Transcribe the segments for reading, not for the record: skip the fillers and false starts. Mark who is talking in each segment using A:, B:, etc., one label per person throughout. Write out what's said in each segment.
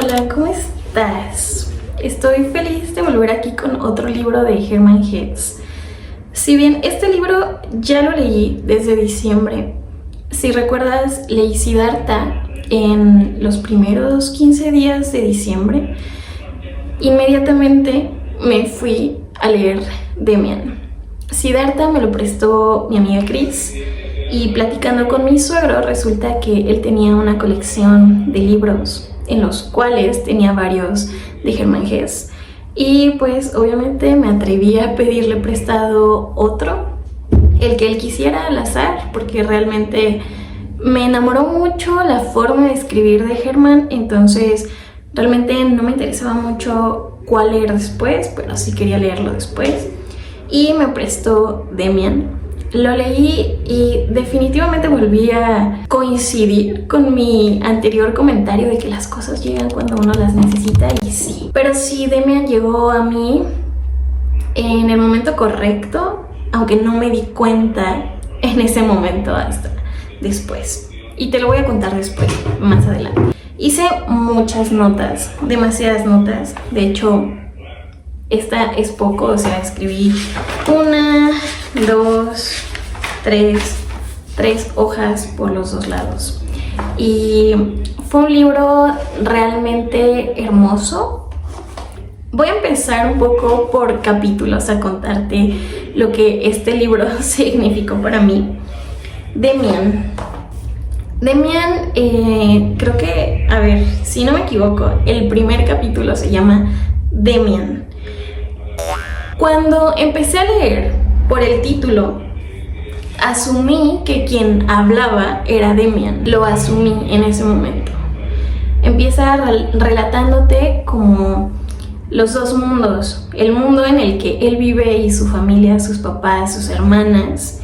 A: Hola, ¿cómo estás? Estoy feliz de volver aquí con otro libro de Hermann Hesse. Si bien este libro ya lo leí desde diciembre, si recuerdas, leí Siddhartha en los primeros 15 días de diciembre. Inmediatamente me fui a leer Demian. Siddhartha me lo prestó mi amiga Chris y platicando con mi suegro resulta que él tenía una colección de libros en los cuales tenía varios de Hermann Hesse. Y pues obviamente me atreví a pedirle prestado otro, el que él quisiera al azar, porque realmente me enamoró mucho la forma de escribir de Hermann, entonces realmente no me interesaba mucho cuál leer después, pero sí quería leerlo después. Y me prestó Demian. Lo leí y definitivamente volví a coincidir con mi anterior comentario de que las cosas llegan cuando uno las necesita, y sí. Pero sí, Demian llegó a mí en el momento correcto, aunque no me di cuenta en ese momento hasta después. Y te lo voy a contar después, más adelante. Hice muchas notas, demasiadas notas. De hecho, esta es poco, o sea, escribí 1, 2, 3 hojas por los dos lados. Y fue un libro realmente hermoso. Voy a empezar un poco por capítulos a contarte lo que este libro significó para mí. Demian, creo que, a ver, si no me equivoco, el primer capítulo se llama Demian. Cuando empecé a leer por el título, asumí que quien hablaba era Demian. Lo asumí en ese momento. Empieza relatándote como los dos mundos. El mundo en el que él vive y su familia, sus papás, sus hermanas.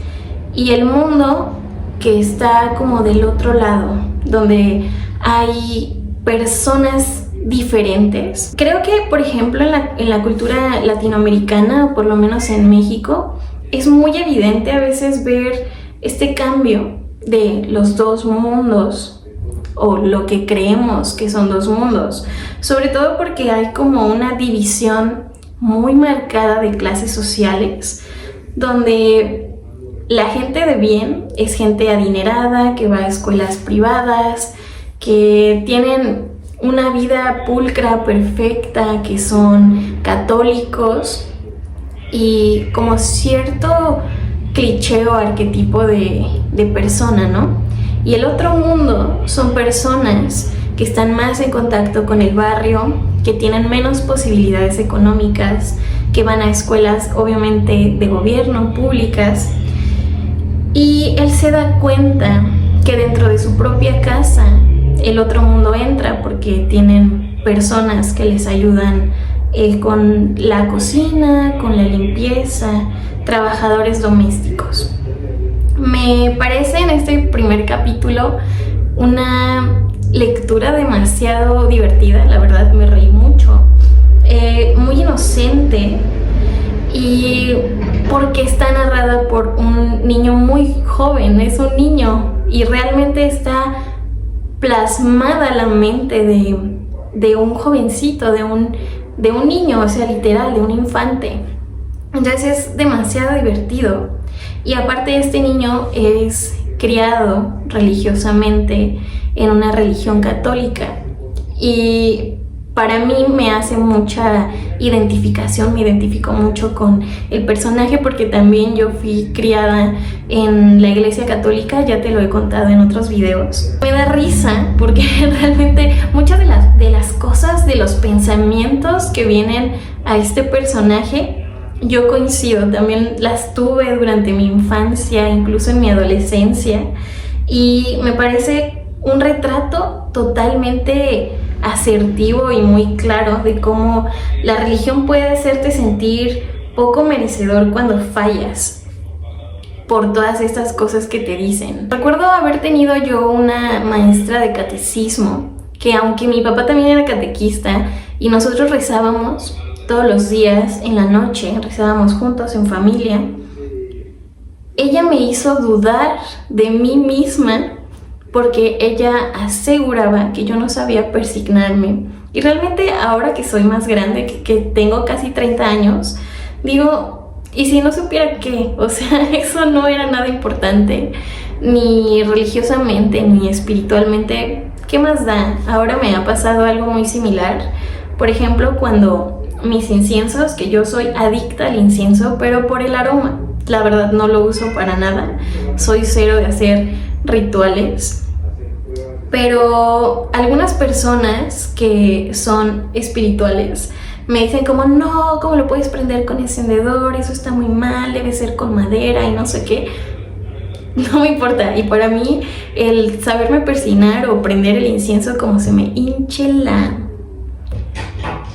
A: Y el mundo que está como del otro lado, donde hay personas diferentes. Creo que, por ejemplo, en la cultura latinoamericana, o por lo menos en México, es muy evidente a veces ver este cambio de los dos mundos, o lo que creemos que son dos mundos, sobre todo porque hay como una división muy marcada de clases sociales, donde la gente de bien es gente adinerada, que va a escuelas privadas, que tienen una vida pulcra, perfecta, que son católicos, y como cierto cliché o arquetipo de persona, ¿no? Y el otro mundo son personas que están más en contacto con el barrio, que tienen menos posibilidades económicas, que van a escuelas obviamente de gobierno, públicas. Y él se da cuenta que dentro de su propia casa el otro mundo entra, porque tienen personas que les ayudan con la cocina, con la limpieza, trabajadores domésticos. Me parece en este primer capítulo una lectura demasiado divertida, la verdad me reí mucho, muy inocente, y porque está narrada por un niño muy joven, es un niño y realmente está plasmada la mente de un jovencito, de un niño, o sea, literal, de un infante. Entonces es demasiado divertido. Y aparte, este niño es criado religiosamente en una religión católica, y para mí me hace mucha identificación, me identifico mucho con el personaje, porque también yo fui criada en la iglesia católica, ya te lo he contado en otros videos. Me da risa porque realmente muchas de las cosas, de los pensamientos que vienen a este personaje, yo coincido, también las tuve durante mi infancia, incluso en mi adolescencia, y me parece un retrato totalmente asertivo y muy claro de cómo la religión puede hacerte sentir poco merecedor cuando fallas por todas estas cosas que te dicen. Recuerdo haber tenido yo una maestra de catecismo, que aunque mi papá también era catequista y nosotros rezábamos todos los días en la noche, rezábamos juntos en familia, ella me hizo dudar de mí misma, porque ella aseguraba que yo no sabía persignarme Y realmente ahora que soy más grande, que tengo casi 30 años, digo, ¿y si no supiera qué? O sea, eso no era nada importante, ni religiosamente, ni espiritualmente. ¿Qué más da? Ahora me ha pasado algo muy similar. Por ejemplo, cuando mis inciensos, que yo soy adicta al incienso, pero por el aroma. La verdad no lo uso para nada. Soy cero de hacer rituales. Pero algunas personas que son espirituales me dicen como, no, ¿cómo lo puedes prender con encendedor? Eso está muy mal, debe ser con madera y no sé qué. No me importa. Y para mí el saberme persignar o prender el incienso como se me hinche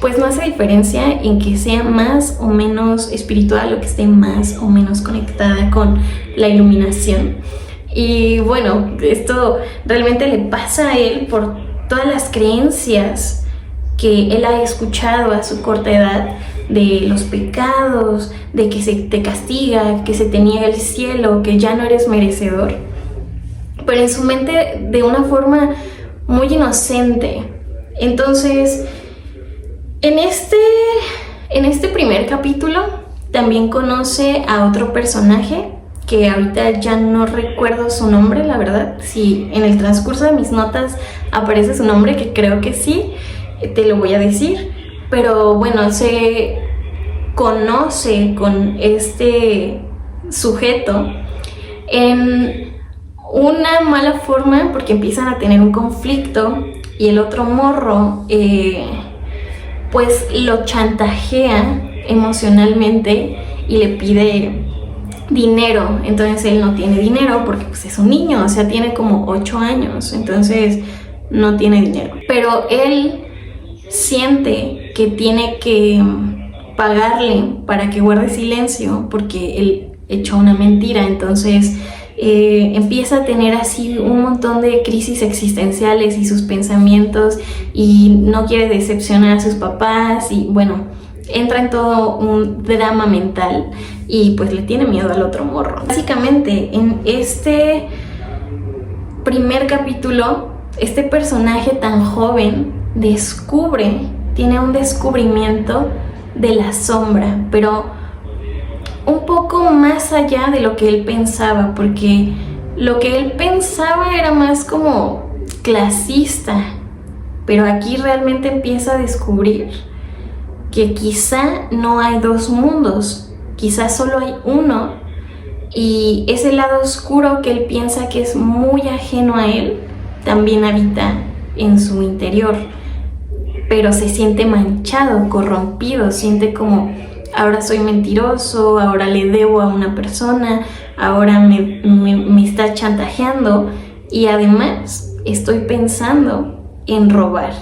A: pues no hace diferencia en que sea más o menos espiritual o que esté más o menos conectada con la iluminación. Y bueno, esto realmente le pasa a él por todas las creencias que él ha escuchado a su corta edad, de los pecados, de que se te castiga, que se te niega el cielo, que ya no eres merecedor. Pero en su mente de una forma muy inocente. Entonces, en este primer capítulo también conoce a otro personaje que ahorita ya no recuerdo su nombre, la verdad. Si en el transcurso de mis notas aparece su nombre, que creo que sí, te lo voy a decir. Pero bueno, se conoce con este sujeto en una mala forma porque empiezan a tener un conflicto y el otro morro pues lo chantajea emocionalmente y le pide dinero. Entonces él no tiene dinero porque pues es un niño, o sea, tiene como 8 años, entonces no tiene dinero. Pero él siente que tiene que pagarle para que guarde silencio porque él echó una mentira. Entonces empieza a tener así un montón de crisis existenciales y sus pensamientos y no quiere decepcionar a sus papás y bueno, entra en todo un drama mental y pues le tiene miedo al otro morro. Básicamente en este primer capítulo, este personaje tan joven tiene un descubrimiento de la sombra, pero un poco más allá de lo que él pensaba, porque lo que él pensaba era más como clasista, pero aquí realmente empieza a descubrir que quizá no hay dos mundos, quizá solo hay uno, y ese lado oscuro que él piensa que es muy ajeno a él también habita en su interior, pero se siente manchado, corrompido, siente como ahora soy mentiroso, ahora le debo a una persona, ahora me está chantajeando y además estoy pensando en robar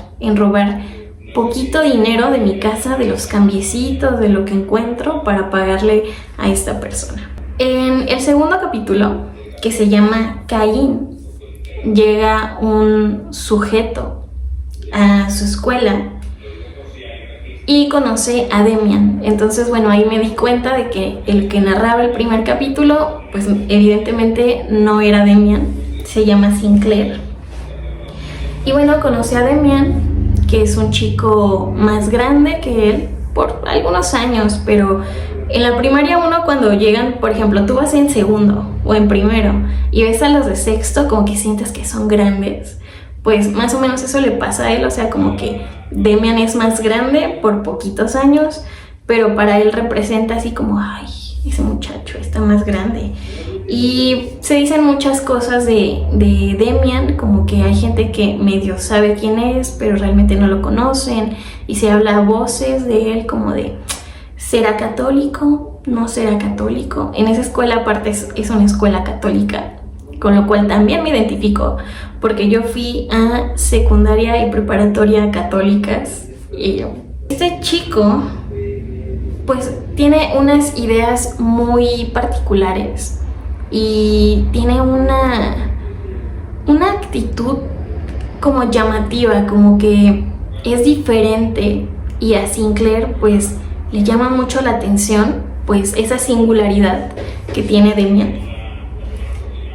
A: poquito dinero de mi casa, de los cambiecitos, de lo que encuentro para pagarle a esta persona. En el segundo capítulo, que se llama Caín, llega un sujeto a su escuela y conoce a Demian. Entonces, bueno, ahí me di cuenta de que el que narraba el primer capítulo, pues evidentemente no era Demian, se llama Sinclair. Y bueno, conoce a Demian, que es un chico más grande que él por algunos años, pero en la primaria uno cuando llegan, por ejemplo, tú vas en segundo o en primero y ves a los de sexto como que sientes que son grandes, pues más o menos eso le pasa a él, o sea, como que Demian es más grande por poquitos años, pero para él representa así como, ay, ese muchacho está más grande. Y se dicen muchas cosas de Demian, como que hay gente que medio sabe quién es, pero realmente no lo conocen, y se habla a voces de él como de, ¿será católico? ¿No será católico? En esa escuela aparte es una escuela católica, con lo cual también me identifico, porque yo fui a secundaria y preparatoria católicas. Y este chico pues tiene unas ideas muy particulares y tiene una actitud como llamativa, como que es diferente, y a Sinclair pues le llama mucho la atención pues esa singularidad que tiene Demian.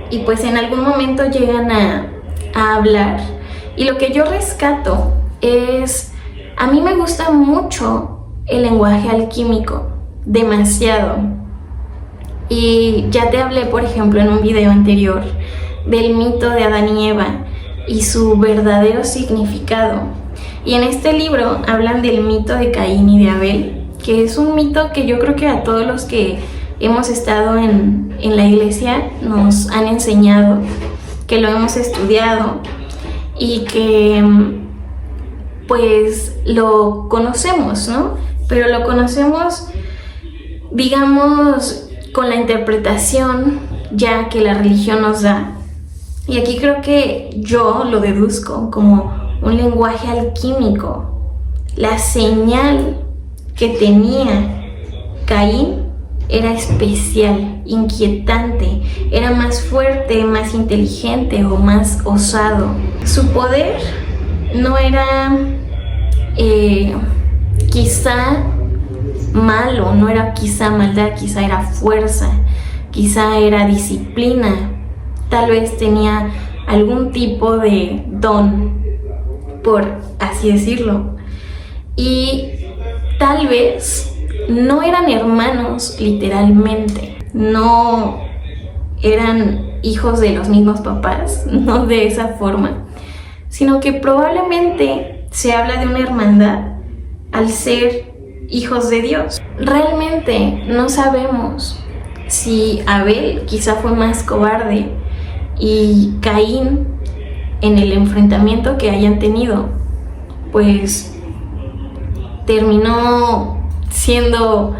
A: Y pues en algún momento llegan a hablar, y lo que yo rescato es A mí me gusta mucho el lenguaje alquímico, demasiado. Y ya te hablé, por ejemplo, en un video anterior del mito de Adán y Eva y su verdadero significado. Y en este libro hablan del mito de Caín y de Abel, que es un mito que yo creo que a todos los que hemos estado en la iglesia nos han enseñado, que lo hemos estudiado y que pues lo conocemos, ¿no? Pero lo conocemos, digamos, con la interpretación ya que la religión nos da. Y aquí creo que yo lo deduzco como un lenguaje alquímico. La señal que tenía Caín era especial, inquietante, era más fuerte, más inteligente o más osado. Su poder no era quizá malo, no era quizá maldad, quizá era fuerza, quizá era disciplina, tal vez tenía algún tipo de don, por así decirlo, y tal vez no eran hermanos literalmente, no eran hijos de los mismos papás, no de esa forma, sino que probablemente se habla de una hermandad al ser hijos de Dios. Realmente no sabemos si Abel quizá fue más cobarde y Caín, en el enfrentamiento que hayan tenido, pues terminó siendo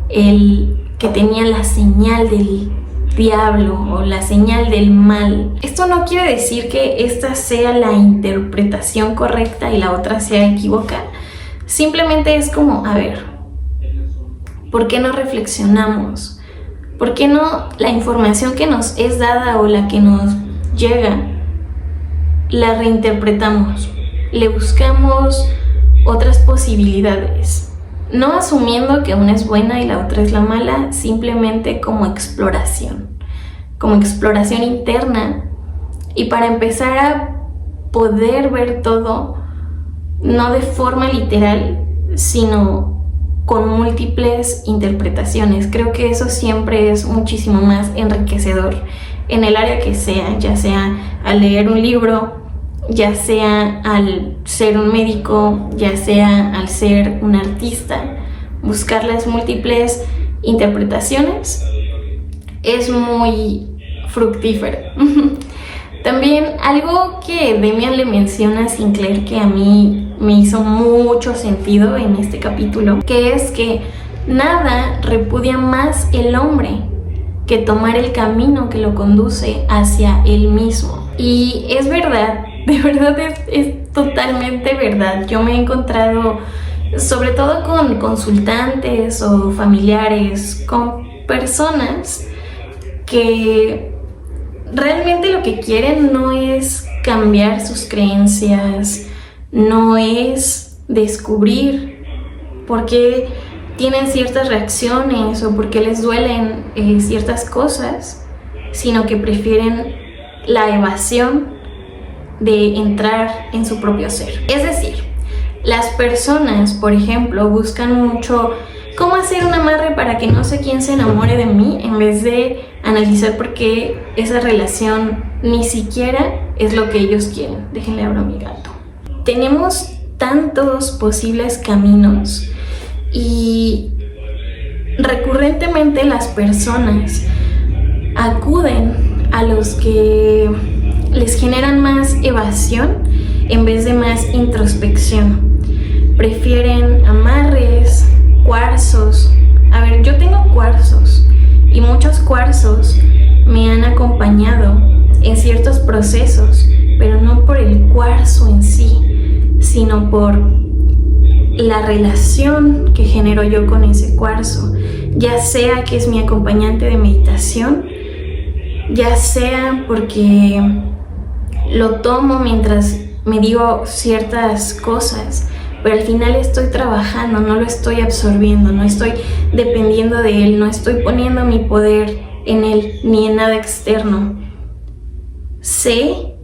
A: el que tenía la señal del diablo o la señal del mal. Esto no quiere decir que esta sea la interpretación correcta y la otra sea equivocada. Simplemente es como, a ver, ¿por qué no reflexionamos? ¿Por qué no la información que nos es dada o la que nos llega la reinterpretamos? Le buscamos otras posibilidades. No asumiendo que una es buena y la otra es la mala, simplemente como exploración interna, y para empezar a poder ver todo, no de forma literal, sino con múltiples interpretaciones. Creo que eso siempre es muchísimo más enriquecedor en el área que sea, ya sea al leer un libro, ya sea al ser un médico, ya sea al ser un artista. Buscar las múltiples interpretaciones es muy fructífero. También algo que Demian le menciona a Sinclair, que a mí me hizo mucho sentido en este capítulo, que es que nada repudia más el hombre que tomar el camino que lo conduce hacia él mismo. Y es verdad, de verdad es totalmente verdad. Yo me he encontrado, sobre todo con consultantes o familiares, con personas que realmente lo que quieren no es cambiar sus creencias, no es descubrir por qué tienen ciertas reacciones o por qué les duelen ciertas cosas, sino que prefieren la evasión de entrar en su propio ser. Es decir, las personas, por ejemplo, buscan mucho cómo hacer un amarre para que no sé quién se enamore de mí, en vez de analizar por qué esa relación ni siquiera es lo que ellos quieren. Déjenle abrir a mi gato. Tenemos tantos posibles caminos y recurrentemente las personas acuden a los que les generan más evasión en vez de más introspección. Prefieren amarres, cuarzos. A ver, yo tengo cuarzos y muchos cuarzos me han acompañado en ciertos procesos, pero no por el cuarzo en sí, sino por la relación que genero yo con ese cuarzo, ya sea que es mi acompañante de meditación, ya sea porque lo tomo mientras me digo ciertas cosas, pero al final estoy trabajando, no lo estoy absorbiendo, no estoy dependiendo de él, no estoy poniendo mi poder en él ni en nada externo. Sé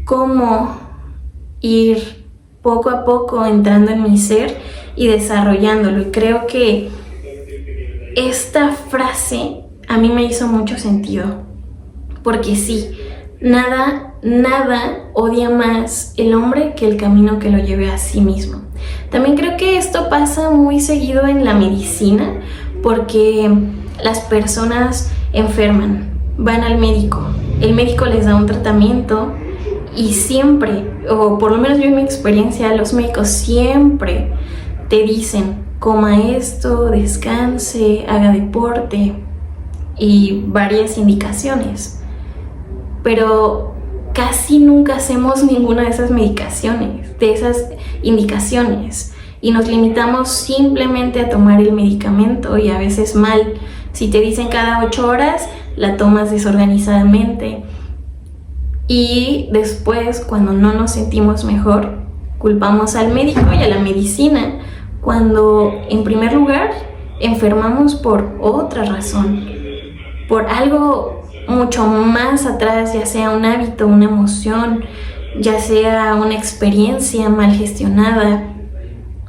A: cómo ir poco a poco entrando en mi ser y desarrollándolo. Y creo que esta frase a mí me hizo mucho sentido, porque sí, nada odia más el hombre que el camino que lo lleve a sí mismo. También creo que esto pasa muy seguido en la medicina, porque las personas enferman, van al médico, el médico les da un tratamiento y siempre, o por lo menos yo en mi experiencia, los médicos siempre te dicen: coma esto, descanse, haga deporte y varias indicaciones. Pero casi nunca hacemos ninguna de esas indicaciones, y nos limitamos simplemente a tomar el medicamento, y a veces mal. Si te dicen cada 8 horas, la tomas desorganizadamente, y después, cuando no nos sentimos mejor, culpamos al médico y a la medicina, cuando en primer lugar enfermamos por otra razón, por algo mucho más atrás, ya sea un hábito, una emoción, ya sea una experiencia mal gestionada,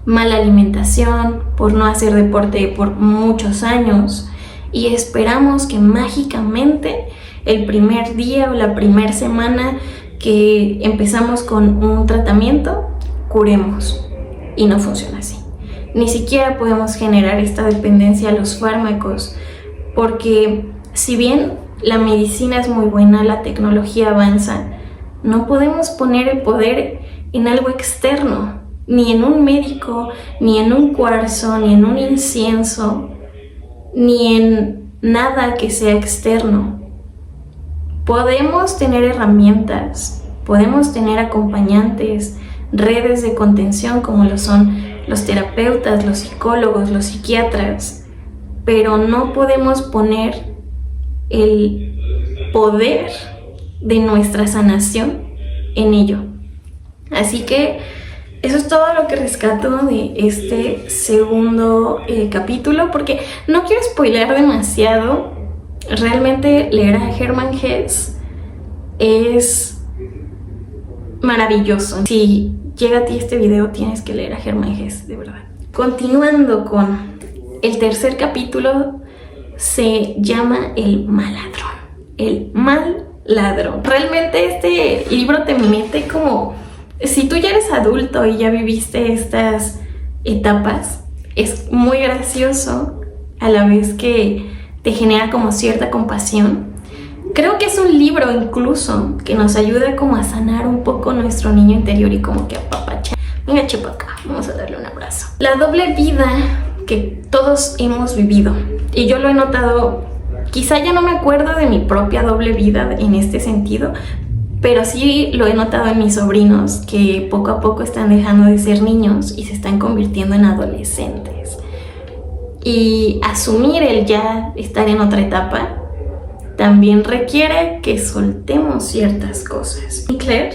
A: mala alimentación, por no hacer deporte por muchos años, y esperamos que mágicamente el primer día o la primera semana que empezamos con un tratamiento, curemos, y no funciona así. Ni siquiera podemos generar esta dependencia a los fármacos, porque si bien la medicina es muy buena, la tecnología avanza, no podemos poner el poder en algo externo, ni en un médico, ni en un cuarzo, ni en un incienso, ni en nada que sea externo. Podemos tener herramientas, podemos tener acompañantes, redes de contención como lo son los terapeutas, los psicólogos, los psiquiatras, pero no podemos poner el poder de nuestra sanación en ello. Así que eso es todo lo que rescato de este segundo capítulo, porque no quiero spoilear demasiado. Realmente leer a Hermann Hesse es maravilloso. Si llega a ti este video, tienes que leer a Hermann Hesse, de verdad. Continuando con el tercer capítulo, se llama El mal ladrón. El mal ladrón. Realmente este libro te mete como... Si tú ya eres adulto y ya viviste estas etapas, es muy gracioso a la vez que te genera como cierta compasión. Creo que es un libro incluso que nos ayuda como a sanar un poco nuestro niño interior y como que apapachar. Venga, chepa acá, vamos a darle un abrazo. La doble vida que todos hemos vivido, y yo lo he notado, quizá ya no me acuerdo de mi propia doble vida en este sentido, pero sí lo he notado en mis sobrinos, que poco a poco están dejando de ser niños y se están convirtiendo en adolescentes. Y asumir el ya estar en otra etapa también requiere que soltemos ciertas cosas. Y Claire,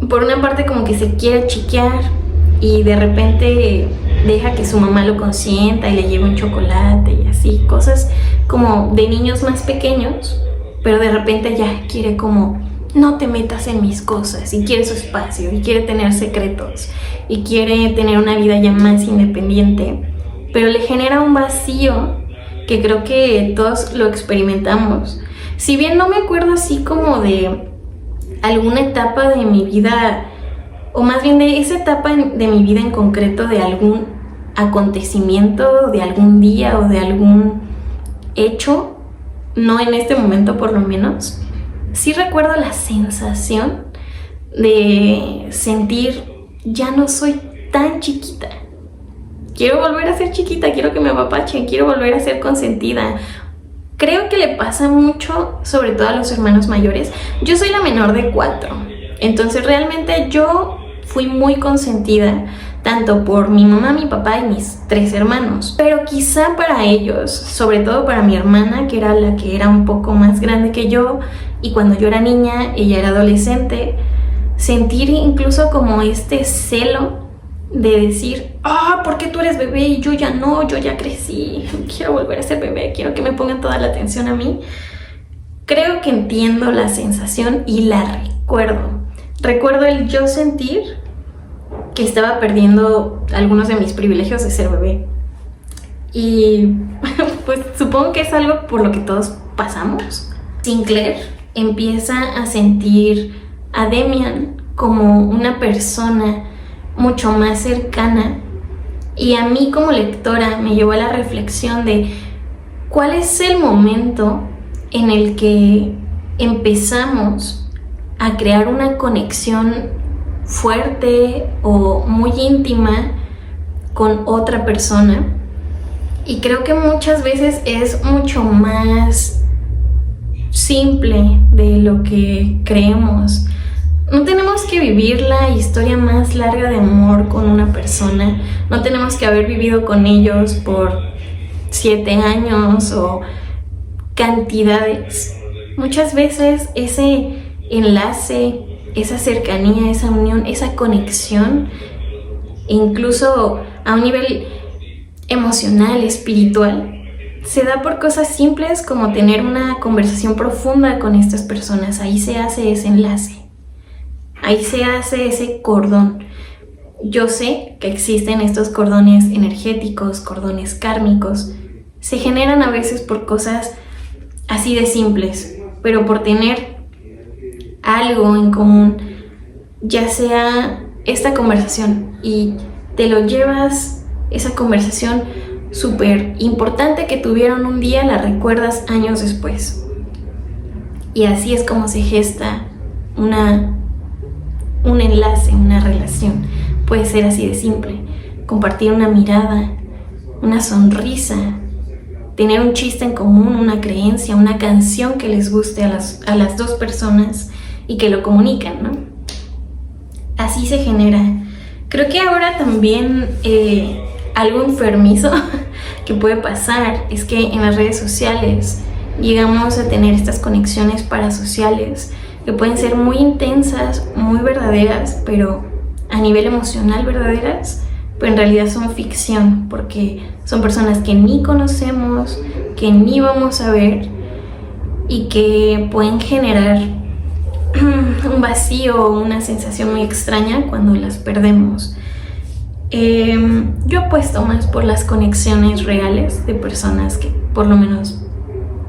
A: por una parte como que se quiere chiquear y de repente deja que su mamá lo consienta y le lleve un chocolate y así, cosas como de niños más pequeños, pero de repente ya quiere como: no te metas en mis cosas, y quiere su espacio, y quiere tener secretos, y quiere tener una vida ya más independiente, pero le genera un vacío que creo que todos lo experimentamos. Si bien no me acuerdo así como de alguna etapa de mi vida, o más bien de esa etapa de mi vida en concreto, de algún acontecimiento, de algún día o de algún hecho, no en este momento por lo menos, sí recuerdo la sensación de sentir: ya no soy tan chiquita, quiero volver a ser chiquita, quiero que me apapachen, quiero volver a ser consentida. Creo que le pasa mucho, sobre todo a los hermanos mayores. Yo soy la menor de 4, entonces realmente yo fui muy consentida, tanto por mi mamá, mi papá y mis 3 hermanos. Pero quizá para ellos, sobre todo para mi hermana, que era la que era un poco más grande que yo, y cuando yo era niña, ella era adolescente, sentir incluso como este celo de decir: ¿por qué tú eres bebé y yo ya no? Yo ya crecí, quiero volver a ser bebé, quiero que me pongan toda la atención a mí. Creo que entiendo la sensación y la recuerdo. Recuerdo el yo sentir que estaba perdiendo algunos de mis privilegios de ser bebé. Y pues supongo que es algo por lo que todos pasamos. Sinclair empieza a sentir a Demian como una persona mucho más cercana, y a mí como lectora me llevó a la reflexión de cuál es el momento en el que empezamos a crear una conexión fuerte o muy íntima con otra persona. Y creo que muchas veces es mucho más simple de lo que creemos. No tenemos que vivir la historia más larga de amor con una persona. No tenemos que haber vivido con ellos por 7 años o cantidades. Muchas veces ese enlace, esa cercanía, esa unión, esa conexión, incluso a un nivel emocional, espiritual, se da por cosas simples como tener una conversación profunda con estas personas. Ahí se hace ese enlace. Ahí se hace ese cordón. Yo sé que existen estos cordones energéticos, cordones kármicos. Se generan a veces por cosas así de simples, pero por tener algo en común, ya sea esta conversación, y te lo llevas, esa conversación súper importante que tuvieron un día, la recuerdas años después. Y así es como se gesta un enlace, una relación. Puede ser así de simple: compartir una mirada, una sonrisa, tener un chiste en común, una creencia, una canción que les guste a las dos personas y que lo comunican, ¿no? Así se genera. Creo que ahora también algo enfermizo que puede pasar es que en las redes sociales llegamos a tener estas conexiones parasociales que pueden ser muy intensas, muy verdaderas, pero a nivel emocional verdaderas, pero en realidad son ficción, porque son personas que ni conocemos, que ni vamos a ver, y que pueden generar un vacío o una sensación muy extraña cuando las perdemos. Yo apuesto más por las conexiones reales de personas que por lo menos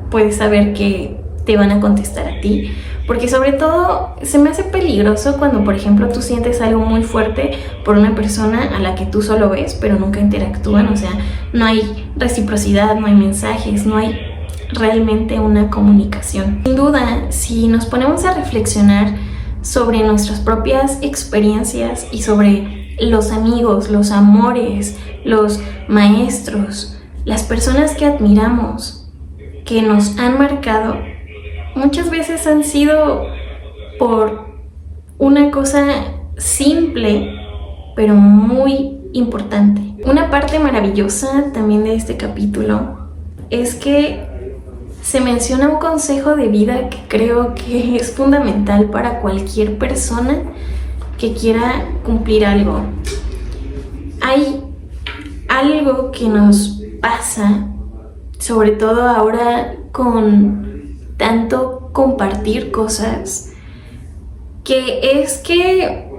A: puedes saber que te van a contestar a ti, porque sobre todo se me hace peligroso cuando, por ejemplo, tú sientes algo muy fuerte por una persona a la que tú solo ves pero nunca interactúan. O sea, no hay reciprocidad, no hay mensajes, no hay realmente una comunicación. Sin duda, si nos ponemos a reflexionar sobre nuestras propias experiencias y sobre los amigos, los amores, los maestros, las personas que admiramos, que nos han marcado, muchas veces han sido por una cosa simple, pero muy importante. Una parte maravillosa también de este capítulo es que se menciona un consejo de vida que creo que es fundamental para cualquier persona que quiera cumplir algo. Hay algo que nos pasa, sobre todo ahora con tanto compartir cosas, que es que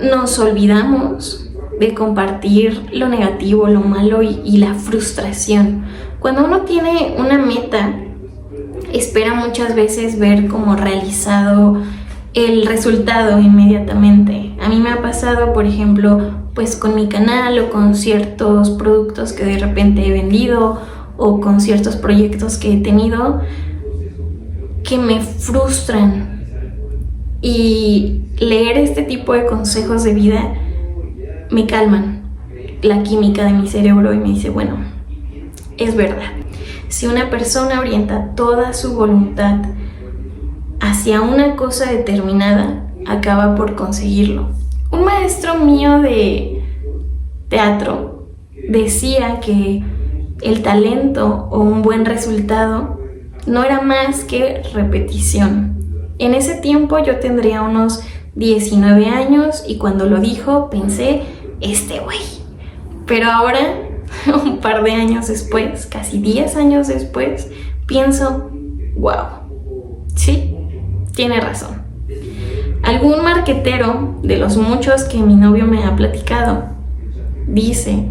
A: nos olvidamos de compartir lo negativo, lo malo y la frustración. Cuando uno tiene una meta, espera muchas veces ver como realizado el resultado inmediatamente. A mí me ha pasado, por ejemplo, pues con mi canal o con ciertos productos que de repente he vendido o con ciertos proyectos que he tenido que me frustran, y leer este tipo de consejos de vida me calman la química de mi cerebro y me dice, bueno, es verdad. Si una persona orienta toda su voluntad hacia una cosa determinada, acaba por conseguirlo. Un maestro mío de teatro decía que el talento o un buen resultado no era más que repetición. En ese tiempo yo tendría unos 19 años y cuando lo dijo pensé, este güey. Pero ahora, un par de años después, casi 10 años después, pienso, wow, sí, tiene razón. Algún marquetero de los muchos que mi novio me ha platicado dice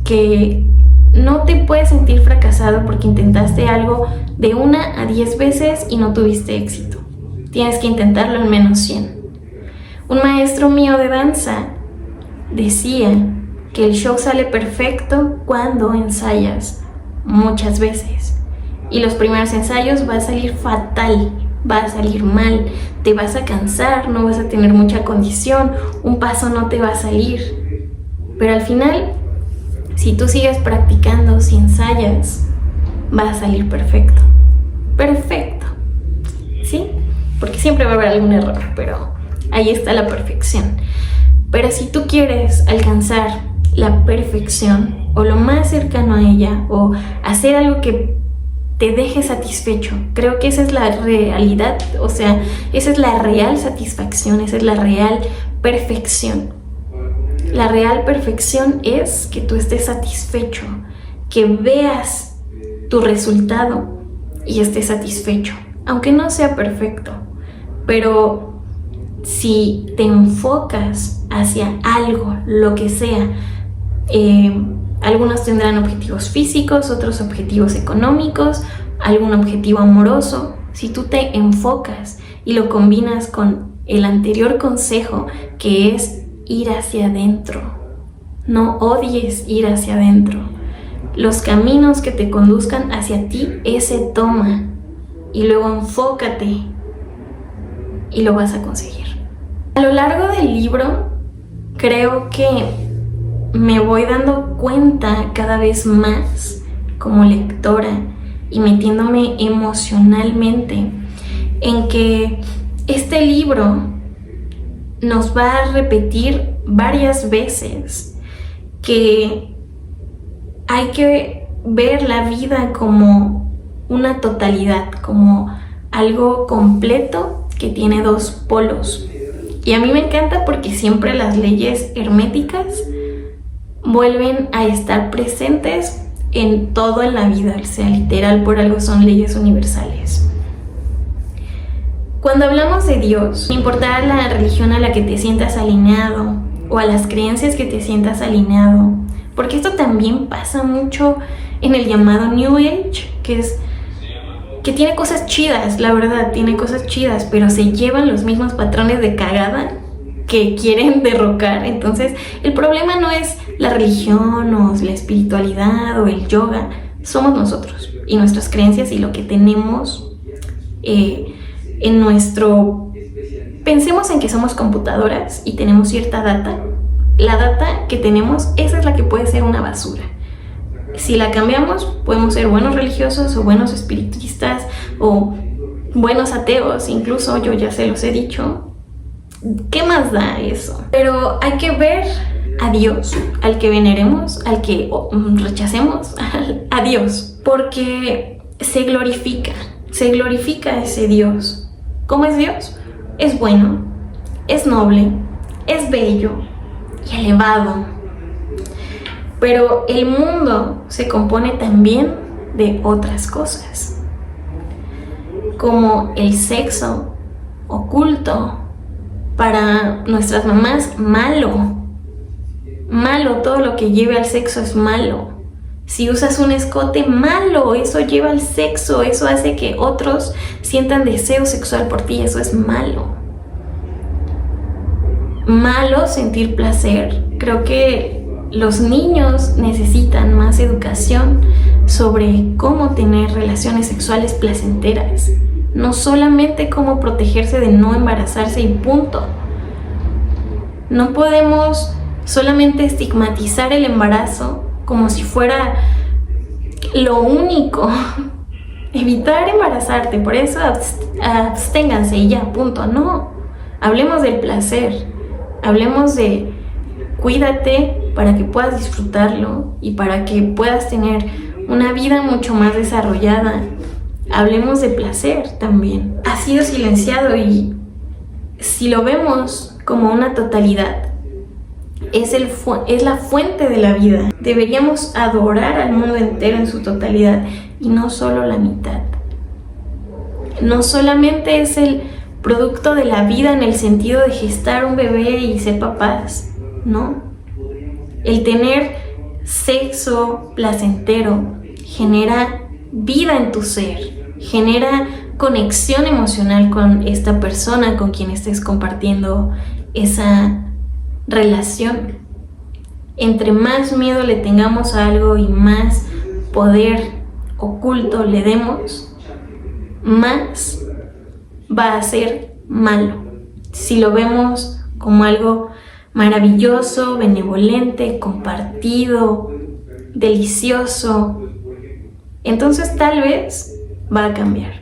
A: que no te puedes sentir fracasado porque intentaste algo de 1 a 10 veces y no tuviste éxito. Tienes que intentarlo al menos 100. Un maestro mío de danza decía que el show sale perfecto cuando ensayas muchas veces. Y los primeros ensayos va a salir fatal, va a salir mal, te vas a cansar, no vas a tener mucha condición, un paso no te va a salir. Pero al final, si tú sigues practicando, si ensayas, va a salir perfecto. Perfecto. ¿Sí? Porque siempre va a haber algún error, pero ahí está la perfección. Pero si tú quieres alcanzar la perfección o lo más cercano a ella o hacer algo que te deje satisfecho, creo que esa es la realidad, o sea, esa es la real satisfacción, esa es la real perfección. La real perfección es que tú estés satisfecho, que veas tu resultado y estés satisfecho, aunque no sea perfecto. Pero si te enfocas hacia algo, lo que sea, algunos tendrán objetivos físicos, otros objetivos económicos, algún objetivo amoroso. Si tú te enfocas y lo combinas con el anterior consejo, que es ir hacia adentro, no odies ir hacia adentro. Los caminos que te conduzcan hacia ti, ese toma y luego enfócate y lo vas a conseguir. A lo largo del libro creo que me voy dando cuenta cada vez más como lectora y metiéndome emocionalmente en que este libro nos va a repetir varias veces que hay que ver la vida como una totalidad, como algo completo que tiene 2 polos. Y a mí me encanta porque siempre las leyes herméticas vuelven a estar presentes en todo en la vida, o sea, literal, por algo son leyes universales. Cuando hablamos de Dios, no importa la religión a la que te sientas alineado o a las creencias que te sientas alineado, porque esto también pasa mucho en el llamado New Age, que tiene cosas chidas, la verdad, tiene cosas chidas, pero se llevan los mismos patrones de cagada que quieren derrocar. Entonces, el problema no es la religión o la espiritualidad o el yoga, somos nosotros y nuestras creencias y lo que tenemos en nuestro... Pensemos en que somos computadoras y tenemos cierta data. La data que tenemos, esa es la que puede ser una basura. Si la cambiamos, podemos ser buenos religiosos o buenos espiritistas o buenos ateos, incluso yo ya se los he dicho. ¿Qué más da eso? Pero hay que ver a Dios, al que veneremos, al que rechacemos, a Dios, porque se glorifica ese Dios. ¿Cómo es Dios? Es bueno, es noble, es bello y elevado. Pero el mundo se compone también de otras cosas, como el sexo oculto, para nuestras mamás, malo. Malo, todo lo que lleve al sexo es malo. Si usas un escote, malo, eso lleva al sexo, eso hace que otros sientan deseo sexual por ti, eso es malo. Malo sentir placer. Creo que los niños necesitan más educación sobre cómo tener relaciones sexuales placenteras. No solamente cómo protegerse de no embarazarse y punto. No podemos solamente estigmatizar el embarazo como si fuera lo único. Evitar embarazarte, por eso absténganse y ya, punto. No, hablemos del placer, hablemos de cuídate para que puedas disfrutarlo y para que puedas tener una vida mucho más desarrollada. Hablemos de placer también. Ha sido silenciado y si lo vemos como una totalidad, es la fuente de la vida. Deberíamos adorar al mundo entero en su totalidad y no solo la mitad. No solamente es el producto de la vida en el sentido de gestar un bebé y ser papás, no. El tener sexo placentero genera vida en tu ser, genera conexión emocional con esta persona con quien estés compartiendo esa relación. Entre más miedo le tengamos a algo y más poder oculto le demos, más va a ser malo. Si lo vemos como algo maravilloso, benevolente, compartido, delicioso, entonces tal vez va a cambiar,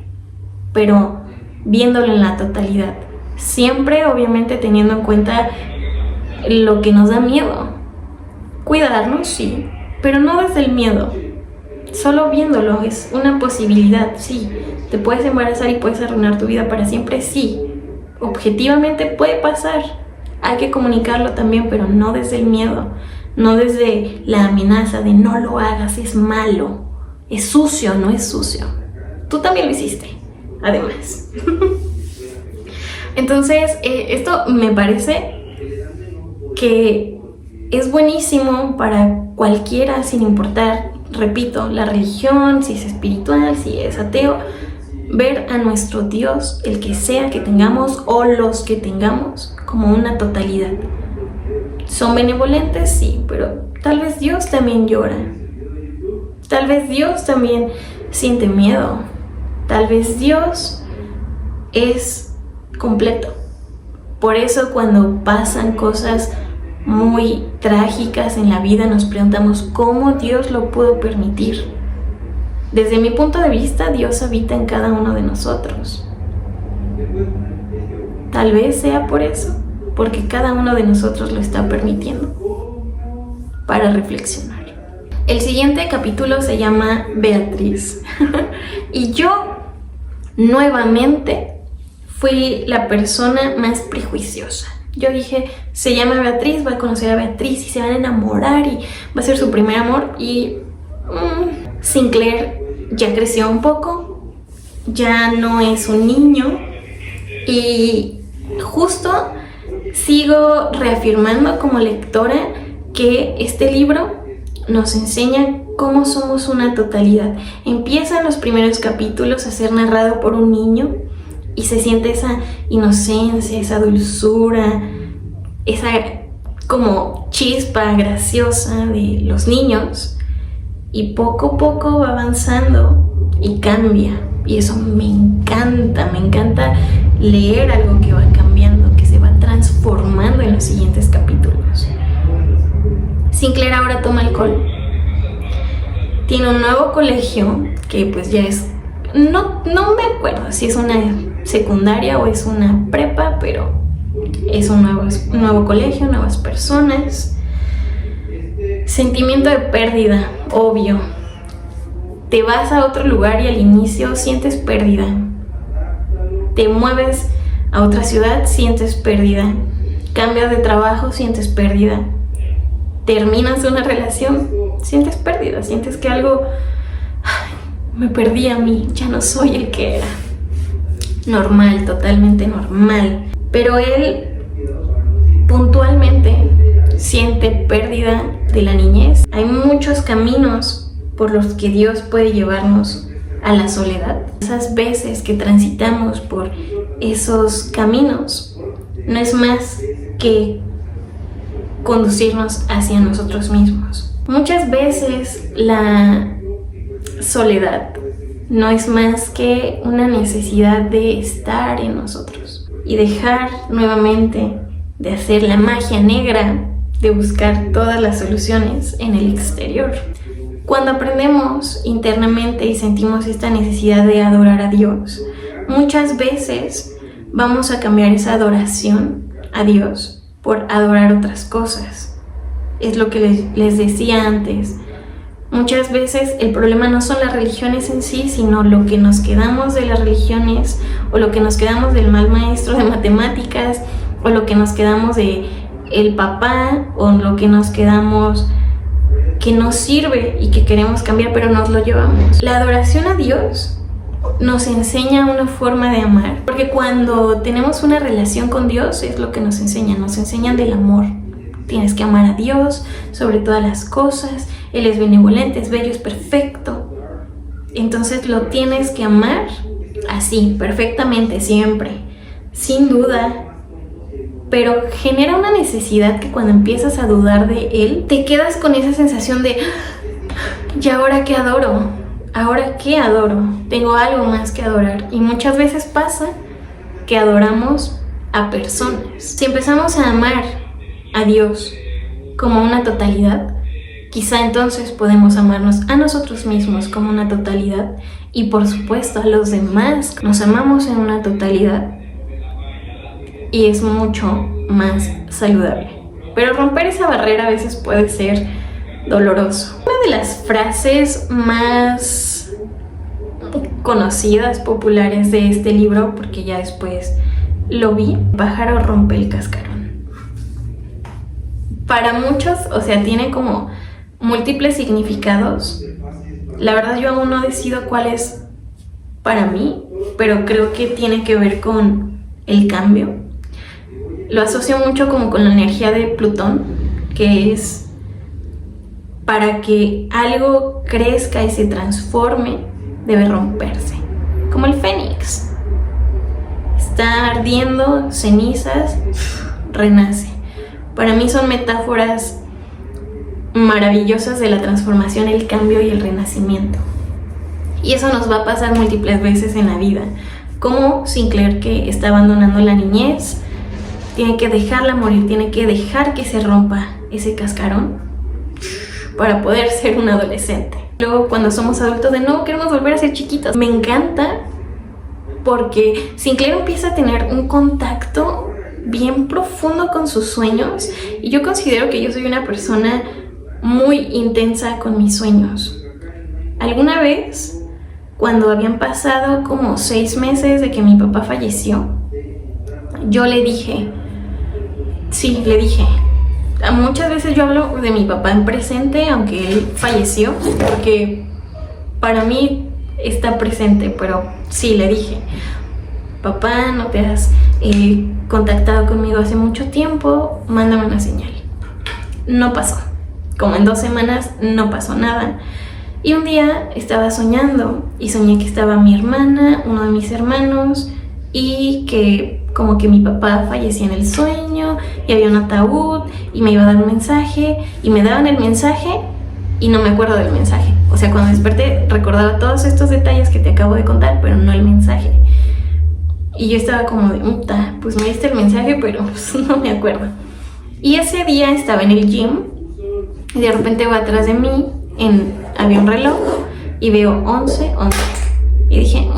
A: pero viéndolo en la totalidad, siempre obviamente teniendo en cuenta lo que nos da miedo. Cuidarnos, sí, pero no desde el miedo, solo viéndolo. Es una posibilidad, sí. Te puedes embarazar y puedes arruinar tu vida para siempre, sí. Objetivamente puede pasar. Hay que comunicarlo también, pero no desde el miedo, no desde la amenaza de no lo hagas, es malo, es sucio, no es sucio. Tú también lo hiciste, además. Entonces, esto me parece que es buenísimo para cualquiera, sin importar, repito, la religión, si es espiritual, si es ateo, ver a nuestro Dios, el que sea que tengamos o los que tengamos, como una totalidad. ¿Son benevolentes? Sí, pero tal vez Dios también llora. Tal vez Dios también siente miedo. Tal vez Dios es completo. Por eso cuando pasan cosas muy trágicas en la vida nos preguntamos cómo Dios lo pudo permitir. Desde mi punto de vista, Dios habita en cada uno de nosotros. Tal vez sea por eso, porque cada uno de nosotros lo está permitiendo, para reflexionar. El siguiente capítulo se llama Beatriz. Y yo, nuevamente, fui la persona más prejuiciosa. Yo dije, se llama Beatriz, va a conocer a Beatriz y se van a enamorar y va a ser su primer amor. Y Sinclair ya creció un poco, ya no es un niño. Y justo sigo reafirmando como lectora que este libro nos enseña cómo somos una totalidad. Empiezan los primeros capítulos a ser narrado por un niño y se siente esa inocencia, esa dulzura, esa como chispa graciosa de los niños, y poco a poco va avanzando y cambia. Y eso me encanta leer algo que va cambiando, que se va transformando en los siguientes capítulos. Sinclair ahora toma alcohol. Tiene un nuevo colegio que pues ya es... No me acuerdo si es una secundaria o es una prepa, pero es un nuevo colegio, nuevas personas. Sentimiento de pérdida, obvio. Te vas a otro lugar y al inicio sientes pérdida. Te mueves a otra ciudad, sientes pérdida. Cambias de trabajo, sientes pérdida. Terminas una relación, sientes pérdida. Sientes que algo... me perdí a mí, ya no soy el que era. Normal, totalmente normal. Pero él puntualmente siente pérdida de la niñez. Hay muchos caminos por los que Dios puede llevarnos a la soledad. Esas veces que transitamos por esos caminos no es más que conducirnos hacia nosotros mismos. Muchas veces la soledad no es más que una necesidad de estar en nosotros y dejar nuevamente de hacer la magia negra de buscar todas las soluciones en el exterior. Cuando aprendemos internamente y sentimos esta necesidad de adorar a Dios, muchas veces vamos a cambiar esa adoración a Dios por adorar otras cosas. Es lo que les decía antes. Muchas veces el problema no son las religiones en sí, sino lo que nos quedamos de las religiones, o lo que nos quedamos del mal maestro de matemáticas, o lo que nos quedamos de el papá, o lo que nos quedamos que nos sirve y que queremos cambiar, pero nos lo llevamos. La adoración a Dios nos enseña una forma de amar, porque cuando tenemos una relación con Dios es lo que nos enseñan del amor. Tienes que amar a Dios sobre todas las cosas, Él es benevolente, es bello, es perfecto. Entonces lo tienes que amar así, perfectamente, siempre, sin duda. Pero genera una necesidad que cuando empiezas a dudar de Él, te quedas con esa sensación de ¿y ahora qué adoro? ¿Ahora qué adoro? Tengo algo más que adorar. Y muchas veces pasa que adoramos a personas. Si empezamos a amar a Dios como una totalidad, quizá entonces podemos amarnos a nosotros mismos como una totalidad y por supuesto a los demás nos amamos en una totalidad. Y es mucho más saludable. Pero romper esa barrera a veces puede ser doloroso. Una de las frases más conocidas, populares de este libro, porque ya después lo vi, pájaro rompe el cascarón. Para muchos, o sea, tiene como múltiples significados. La verdad yo aún no decido cuál es para mí, pero creo que tiene que ver con el cambio. Lo asocio mucho como con la energía de Plutón, que es para que algo crezca y se transforme, debe romperse. Como el fénix. Está ardiendo, cenizas, renace. Para mí son metáforas maravillosas de la transformación, el cambio y el renacimiento. Y eso nos va a pasar múltiples veces en la vida. Como Sinclair, que está abandonando la niñez, tiene que dejarla morir, tiene que dejar que se rompa ese cascarón para poder ser un adolescente. Luego cuando somos adultos de nuevo queremos volver a ser chiquitos. Me encanta porque Sinclair empieza a tener un contacto bien profundo con sus sueños y yo considero que yo soy una persona muy intensa con mis sueños. Alguna vez, cuando habían pasado como 6 meses de que mi papá falleció, yo le dije, muchas veces yo hablo de mi papá en presente, aunque él falleció, porque para mí está presente, pero sí le dije, papá, no te has contactado conmigo hace mucho tiempo, mándame una señal. No pasó, como en 2 semanas no pasó nada. Y un día estaba soñando y soñé que estaba mi hermana, uno de mis hermanos, y que como que mi papá fallecía en el sueño y había un ataúd y me iba a dar un mensaje y me daban el mensaje y no me acuerdo del mensaje. O sea, cuando desperté recordaba todos estos detalles que te acabo de contar, pero no el mensaje. Y yo estaba como de, pues me diste el mensaje, pero pues no me acuerdo. Y ese día estaba en el gym y de repente va atrás de mí, había un reloj y veo 11. Y dije,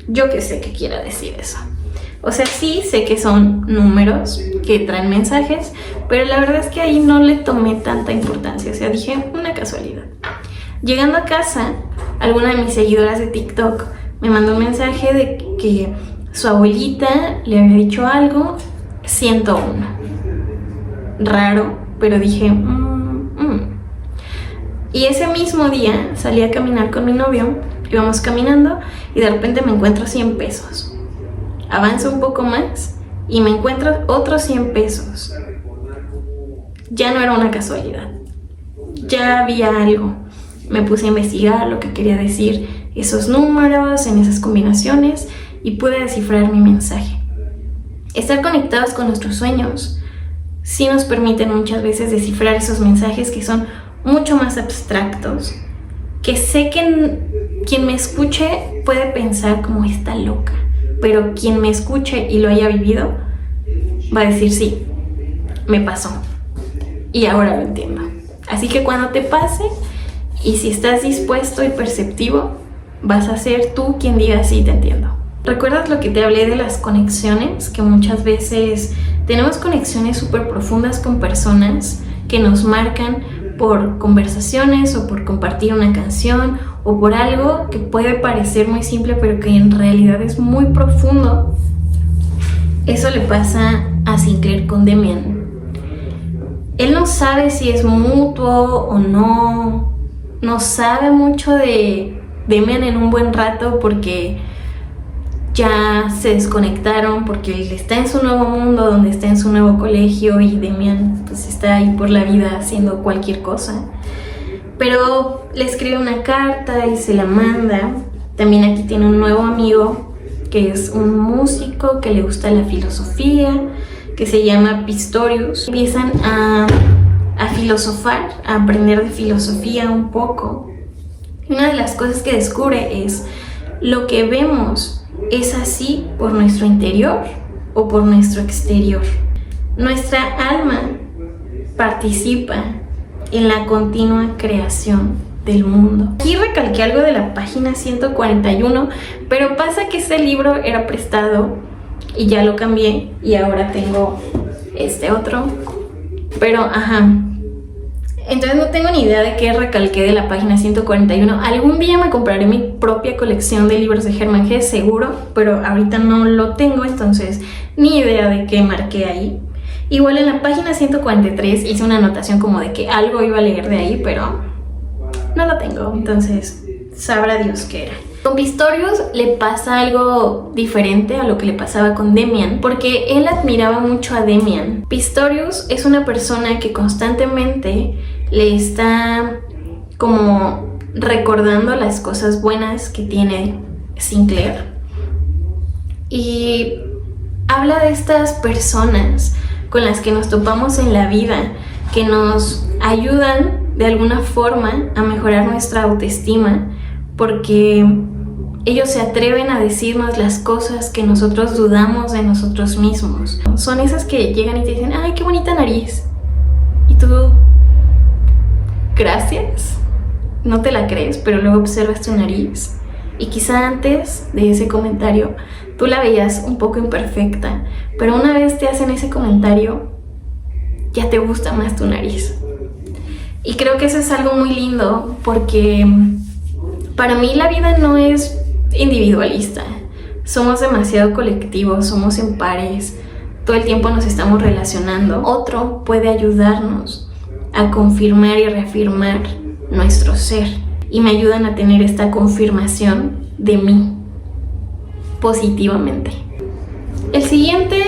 A: yo qué sé qué quiera decir eso. O sea, sí sé que son números que traen mensajes, pero la verdad es que ahí no le tomé tanta importancia. O sea, dije, una casualidad. Llegando a casa, alguna de mis seguidoras de TikTok me mandó un mensaje de que su abuelita le había dicho algo, 101. Raro, pero dije, Y ese mismo día salí a caminar con mi novio, íbamos caminando y de repente me encuentro 100 pesos. Avanzo un poco más y me encuentro otros 100 pesos. Ya no era una casualidad, ya había algo. Me puse a investigar lo que quería decir esos números en esas combinaciones y pude descifrar mi mensaje. Estar conectados con nuestros sueños sí nos permiten muchas veces descifrar esos mensajes que son mucho más abstractos, que sé que quien me escuche puede pensar como está loca, pero quien me escuche y lo haya vivido va a decir sí, me pasó y ahora lo entiendo. Así que cuando te pase y si estás dispuesto y perceptivo, vas a ser tú quien diga sí, te entiendo. ¿Recuerdas lo que te hablé de las conexiones? Que muchas veces tenemos conexiones súper profundas con personas que nos marcan por conversaciones o por compartir una canción o por algo que puede parecer muy simple pero que en realidad es muy profundo. Eso le pasa a Sinclair con Demian. Él no sabe si es mutuo o no sabe mucho de Demian en un buen rato porque ya se desconectaron porque él está en su nuevo mundo, donde está en su nuevo colegio, y Demian pues está ahí por la vida haciendo cualquier cosa. Pero le escribe una carta y se la manda. También aquí tiene un nuevo amigo que es un músico que le gusta la filosofía, que se llama Pistorius. Empiezan a filosofar, a aprender de filosofía un poco. Una de las cosas que descubre es: lo que vemos es así por nuestro interior o por nuestro exterior. Nuestra alma participa en la continua creación del mundo. Aquí recalqué algo de la página 141, pero pasa que ese libro era prestado y ya lo cambié y ahora tengo este otro. Pero entonces no tengo ni idea de qué recalqué de la página 141. Algún día me compraré mi propia colección de libros de Hermann Hesse, seguro, pero ahorita no lo tengo, entonces ni idea de qué marqué ahí. Igual en la página 143 hice una anotación como de que algo iba a leer de ahí, pero no lo tengo, entonces sabrá Dios qué era. Con Pistorius le pasa algo diferente a lo que le pasaba con Demian, porque él admiraba mucho a Demian. Pistorius es una persona que constantemente le está como recordando las cosas buenas que tiene Sinclair, y habla de estas personas con las que nos topamos en la vida, que nos ayudan de alguna forma a mejorar nuestra autoestima, porque ellos se atreven a decirnos las cosas que nosotros dudamos de nosotros mismos. Son esas que llegan y te dicen: ¡ay, qué bonita nariz! Y tú, gracias, no te la crees, pero luego observas tu nariz y quizá antes de ese comentario tú la veías un poco imperfecta, pero una vez te hacen ese comentario ya te gusta más tu nariz. Y creo que eso es algo muy lindo, porque para mí la vida no es individualista. Somos demasiado colectivos, somos en pares, todo el tiempo nos estamos relacionando. Otro puede ayudarnos a confirmar y reafirmar nuestro ser, y me ayudan a tener esta confirmación de mí positivamente. El siguiente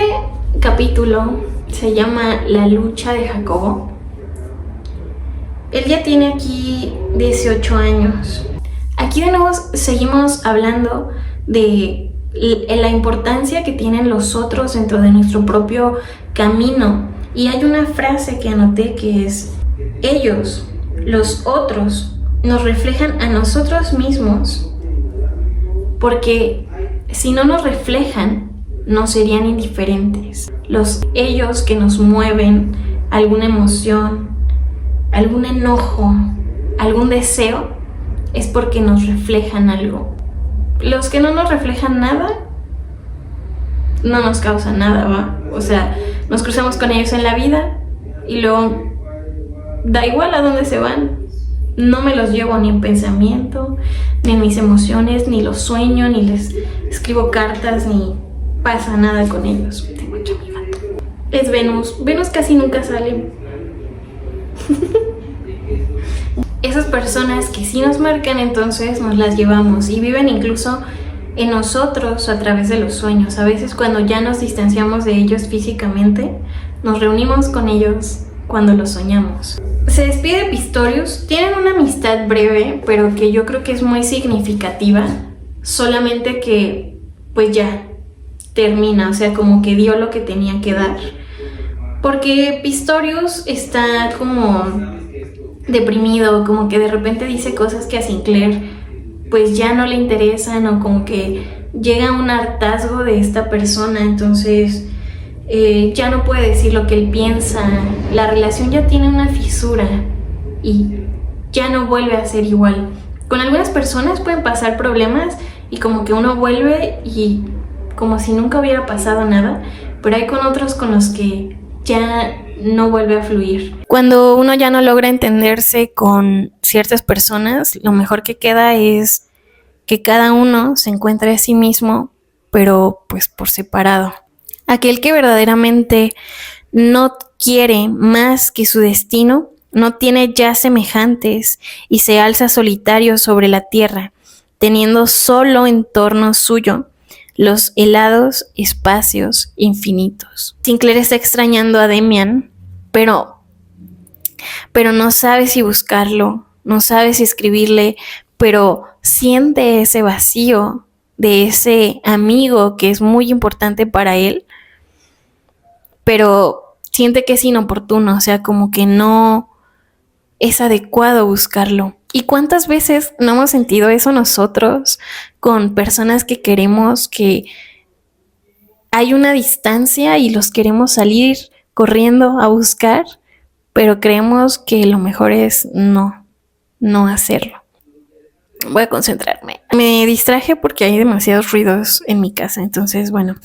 A: capítulo se llama La lucha de Jacobo. Él ya tiene aquí 18 años. Aquí de nuevo seguimos hablando de la importancia que tienen los otros dentro de nuestro propio camino. Y hay una frase que anoté que es: ellos, los otros, nos reflejan a nosotros mismos, porque si no nos reflejan, no serían indiferentes. Ellos que nos mueven alguna emoción, algún enojo, algún deseo, es porque nos reflejan algo. Los que no nos reflejan nada, no nos causan nada, ¿va? O sea, nos cruzamos con ellos en la vida y luego da igual a dónde se van. No me los llevo ni en pensamiento, ni en mis emociones, ni los sueño, ni les escribo cartas, ni pasa nada con ellos. Tengo aquí a mi gato. Es Venus. Venus casi nunca sale. Esas personas que sí nos marcan, entonces nos las llevamos y viven incluso en nosotros a través de los sueños. A veces cuando ya nos distanciamos de ellos físicamente, nos reunimos con ellos cuando los soñamos. Se despide Pistorius. Tienen una amistad breve, pero que yo creo que es muy significativa. Solamente que pues ya termina, o sea, como que dio lo que tenía que dar. Porque Pistorius está como deprimido, como que de repente dice cosas que a Sinclair pues ya no le interesan, o como que llega a un hartazgo de esta persona, entonces ya no puede decir lo que él piensa. La relación ya tiene una fisura y ya no vuelve a ser igual. Con algunas personas pueden pasar problemas y como que uno vuelve y como si nunca hubiera pasado nada, pero hay con otros con los que ya no vuelve a fluir. Cuando uno ya no logra entenderse con ciertas personas, lo mejor que queda es que cada uno se encuentre a sí mismo, pero pues por separado. Aquel que verdaderamente no quiere más que su destino, no tiene ya semejantes y se alza solitario sobre la tierra, teniendo solo en torno suyo los helados espacios infinitos. Sinclair está extrañando a Demian, pero no sabe si buscarlo, no sabe si escribirle, pero siente ese vacío de ese amigo que es muy importante para él, pero siente que es inoportuno, o sea, como que no es adecuado buscarlo. ¿Y cuántas veces no hemos sentido eso nosotros con personas que queremos, que hay una distancia y los queremos salir corriendo a buscar, pero creemos que lo mejor es no hacerlo? Voy a concentrarme. Me distraje porque hay demasiados ruidos en mi casa, entonces bueno.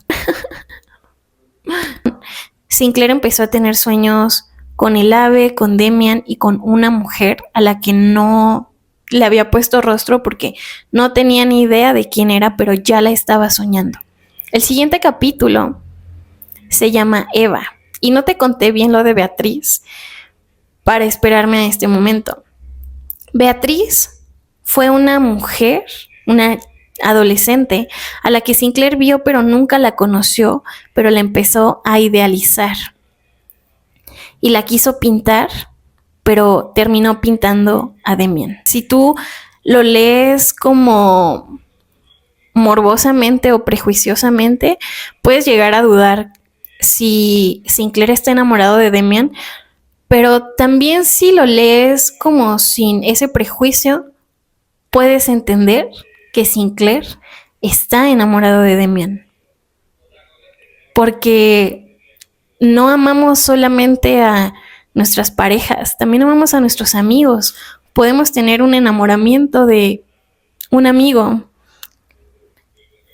A: Sinclair empezó a tener sueños con el ave, con Demian y con una mujer a la que no le había puesto rostro porque no tenía ni idea de quién era, pero ya la estaba soñando. El siguiente capítulo se llama Eva, y no te conté bien lo de Beatriz para esperarme a este momento. Beatriz fue una mujer, una adolescente a la que Sinclair vio pero nunca la conoció, pero la empezó a idealizar y la quiso pintar, pero terminó pintando a Demian. Si tú lo lees como morbosamente o prejuiciosamente, puedes llegar a dudar si Sinclair está enamorado de Demian, pero también si lo lees como sin ese prejuicio, puedes entender que Sinclair está enamorado de Demian. Porque no amamos solamente a nuestras parejas, también amamos a nuestros amigos. Podemos tener un enamoramiento de un amigo.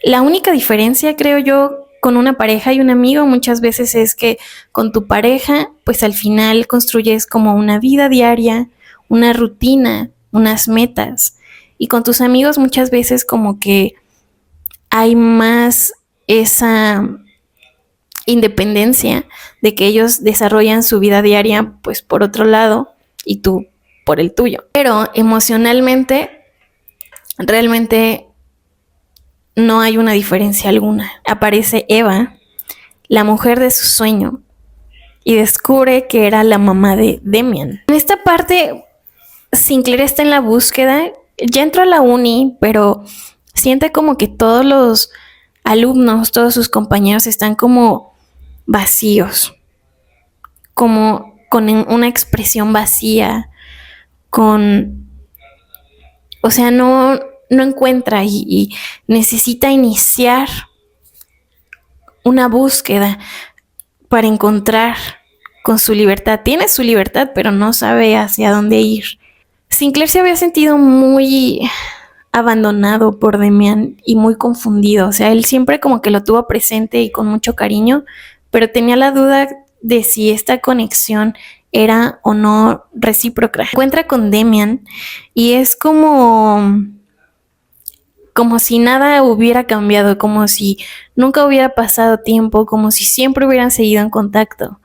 A: La única diferencia, creo yo, con una pareja y un amigo muchas veces es que con tu pareja, pues al final construyes como una vida diaria, una rutina, unas metas. Y con tus amigos muchas veces como que hay más esa independencia de que ellos desarrollan su vida diaria pues por otro lado y tú por el tuyo. Pero emocionalmente realmente no hay una diferencia alguna. Aparece Eva, la mujer de su sueño, y descubre que era la mamá de Demian. En esta parte Sinclair está en la búsqueda, ya entró a la uni, pero siente como que todos los alumnos, todos sus compañeros están como vacíos, como con una expresión vacía, o sea, no encuentra y necesita iniciar una búsqueda para encontrar con su libertad. Tiene su libertad, pero no sabe hacia dónde ir. Sinclair se había sentido muy abandonado por Demian y muy confundido. O sea, él siempre como que lo tuvo presente y con mucho cariño, pero tenía la duda de si esta conexión era o no recíproca. Se encuentra con Demian y es como si nada hubiera cambiado, como si nunca hubiera pasado tiempo, como si siempre hubieran seguido en contacto.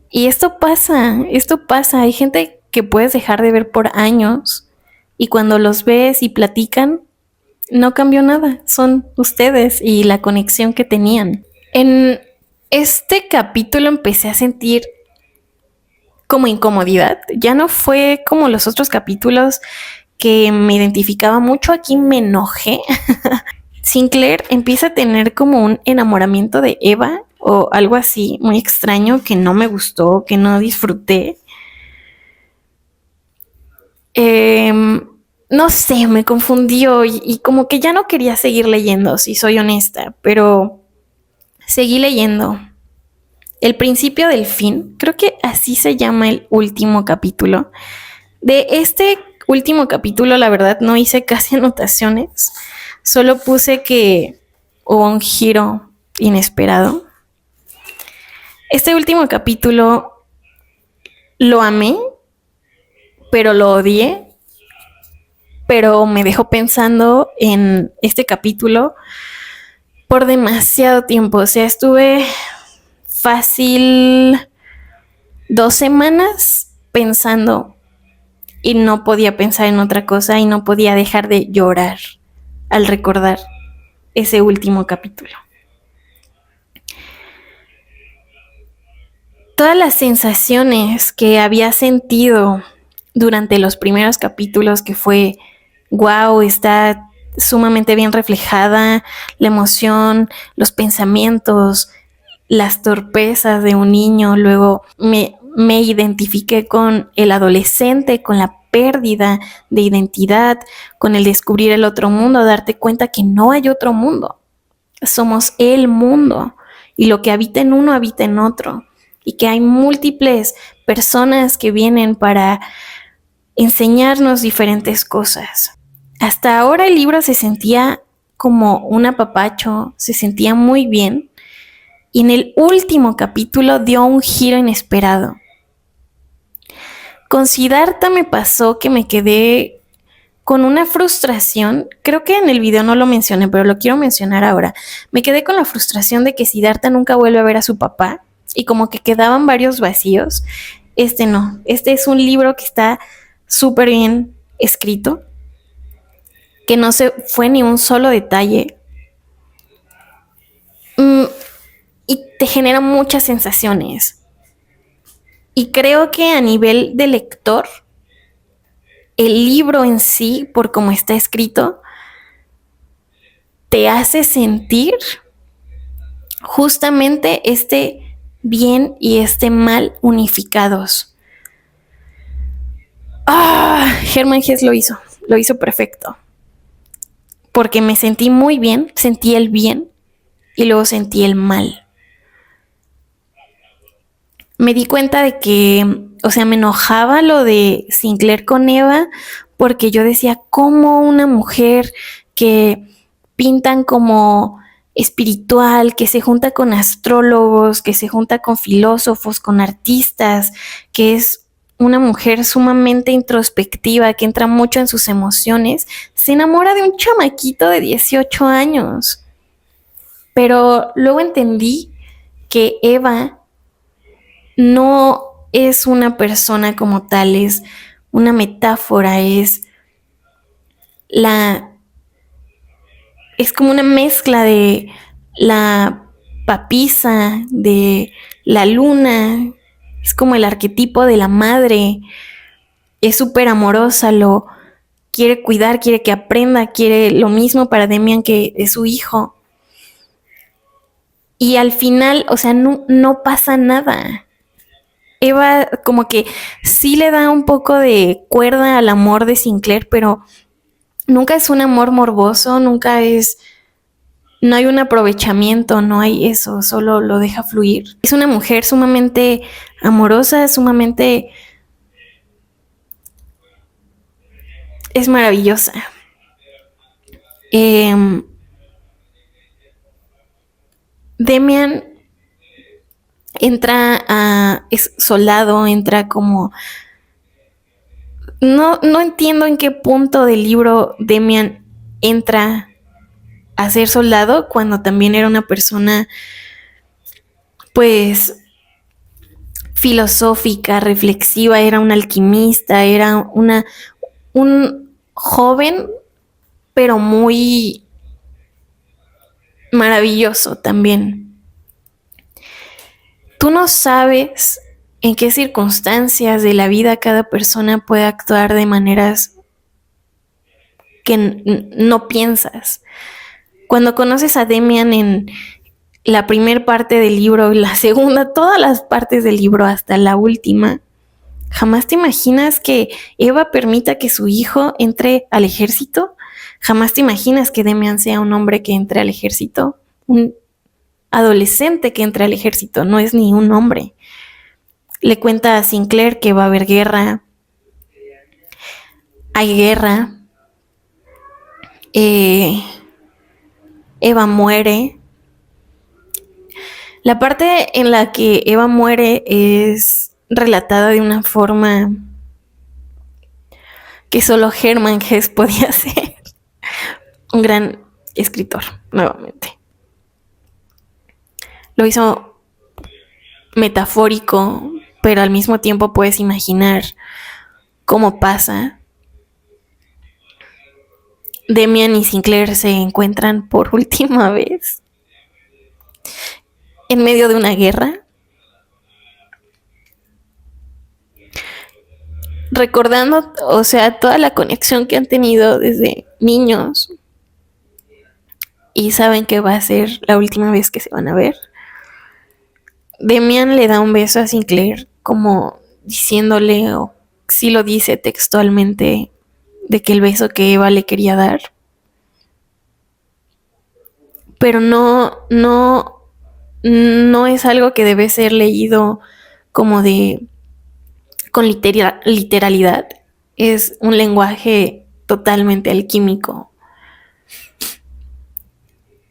A: Y esto pasa. Hay gente que puedes dejar de ver por años y cuando los ves y platican, no cambió nada. Son ustedes y la conexión que tenían. En este capítulo empecé a sentir como incomodidad. Ya no fue como los otros capítulos que me identificaba mucho. Aquí me enojé. Sinclair empieza a tener como un enamoramiento de Eva o algo así muy extraño que no me gustó, que no disfruté. No sé, me confundió y como que ya no quería seguir leyendo, si soy honesta, pero seguí leyendo. El principio del fin, creo que así se llama el último capítulo. De este último capítulo, la verdad, no hice casi anotaciones. Solo puse que hubo un giro inesperado. Este último capítulo lo amé, pero lo odié. Pero me dejó pensando en este capítulo por demasiado tiempo. O sea, estuve fácil 2 semanas pensando y no podía pensar en otra cosa y no podía dejar de llorar al recordar ese último capítulo. Todas las sensaciones que había sentido durante los primeros capítulos, que fue, wow, está sumamente bien reflejada la emoción, los pensamientos, las torpezas de un niño. Luego me identifiqué con el adolescente, con la pérdida de identidad, con el descubrir el otro mundo, darte cuenta que no hay otro mundo. Somos el mundo y lo que habita en uno habita en otro, y que hay múltiples personas que vienen para enseñarnos diferentes cosas. Hasta ahora el libro se sentía como un apapacho, se sentía muy bien, y en el último capítulo dio un giro inesperado. Con Siddhartha me pasó que me quedé con una frustración. Creo que en el video no lo mencioné, pero lo quiero mencionar ahora. Me quedé con la frustración de que Siddhartha nunca vuelve a ver a su papá, y como que quedaban varios vacíos. No, este es un libro que está súper bien escrito, que no se fue ni un solo detalle, y te genera muchas sensaciones. Y creo que a nivel de lector, el libro en sí, por cómo está escrito, te hace sentir justamente este bien y este mal unificados. Hermann Hesse lo hizo perfecto, porque me sentí muy bien, sentí el bien y luego sentí el mal. Me di cuenta de que, me enojaba lo de Sinclair con Eva, porque yo decía, ¿cómo una mujer que pintan como espiritual, que se junta con astrólogos, que se junta con filósofos, con artistas, que es una mujer sumamente introspectiva, que entra mucho en sus emociones, se enamora de un chamaquito de 18 años? Pero luego entendí que Eva no es una persona como tal, es una metáfora, es como una mezcla de la papisa, de la luna. Es como el arquetipo de la madre. Es súper amorosa, lo quiere cuidar, quiere que aprenda, quiere lo mismo para Demian que es su hijo. Y al final, no pasa nada. Eva como que sí le da un poco de cuerda al amor de Sinclair, pero nunca es un amor morboso, no hay un aprovechamiento, no hay eso, solo lo deja fluir. Es una mujer sumamente amorosa, es maravillosa. Demian es soldado, entra como... No entiendo en qué punto del libro Demian entra a ser soldado, cuando también era una persona, pues, filosófica, reflexiva, era un alquimista, era un joven, pero muy maravilloso también. Tú no sabes en qué circunstancias de la vida cada persona puede actuar de maneras que no piensas. Cuando conoces a Demian en la primera parte del libro, la segunda, todas las partes del libro hasta la última, jamás te imaginas que Eva permita que su hijo entre al ejército. Jamás te imaginas que Demian sea un hombre que entre al ejército, un adolescente que entre al ejército, no es ni un hombre. Le cuenta a Sinclair que va a haber guerra. Hay guerra. Eva muere. La parte en la que Eva muere es relatada de una forma que solo Hermann Hesse podía hacer. Un gran escritor, nuevamente. Lo hizo metafórico, pero al mismo tiempo puedes imaginar cómo pasa. Demian y Sinclair se encuentran por última vez en medio de una guerra, recordando, o sea, toda la conexión que han tenido desde niños y saben que va a ser la última vez que se van a ver. Demian le da un beso a Sinclair como diciéndole, o sí lo dice textualmente, de que el beso que Eva le quería dar. Pero no es algo que debe ser leído como con literalidad. Es un lenguaje totalmente alquímico.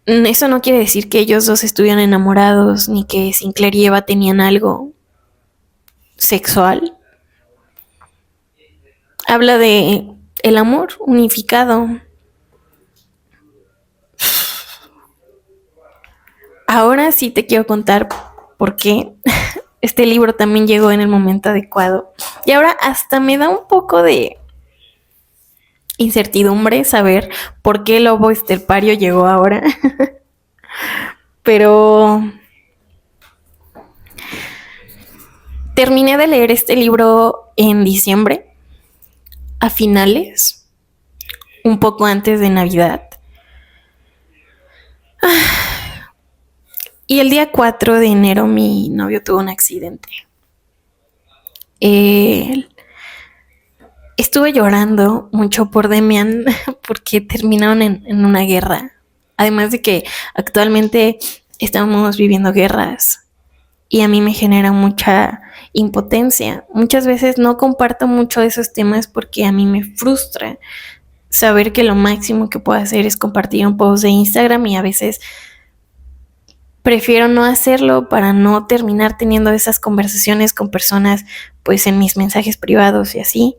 A: Eso no quiere decir que ellos dos estuvieran enamorados, ni que Sinclair y Eva tenían algo sexual. Habla de el amor unificado. Ahora sí te quiero contar por qué este libro también llegó en el momento adecuado. Y ahora hasta me da un poco de incertidumbre saber por qué Lobo Estepario llegó ahora. Pero terminé de leer este libro en diciembre, a finales, un poco antes de Navidad. Y el día 4 de enero mi novio tuvo un accidente. Estuve llorando mucho por Demian porque terminaron en una guerra. Además de que actualmente estamos viviendo guerras y a mí me genera mucha impotencia. Muchas veces no comparto mucho esos temas porque a mí me frustra saber que lo máximo que puedo hacer es compartir un post de Instagram y a veces prefiero no hacerlo para no terminar teniendo esas conversaciones con personas pues en mis mensajes privados y así.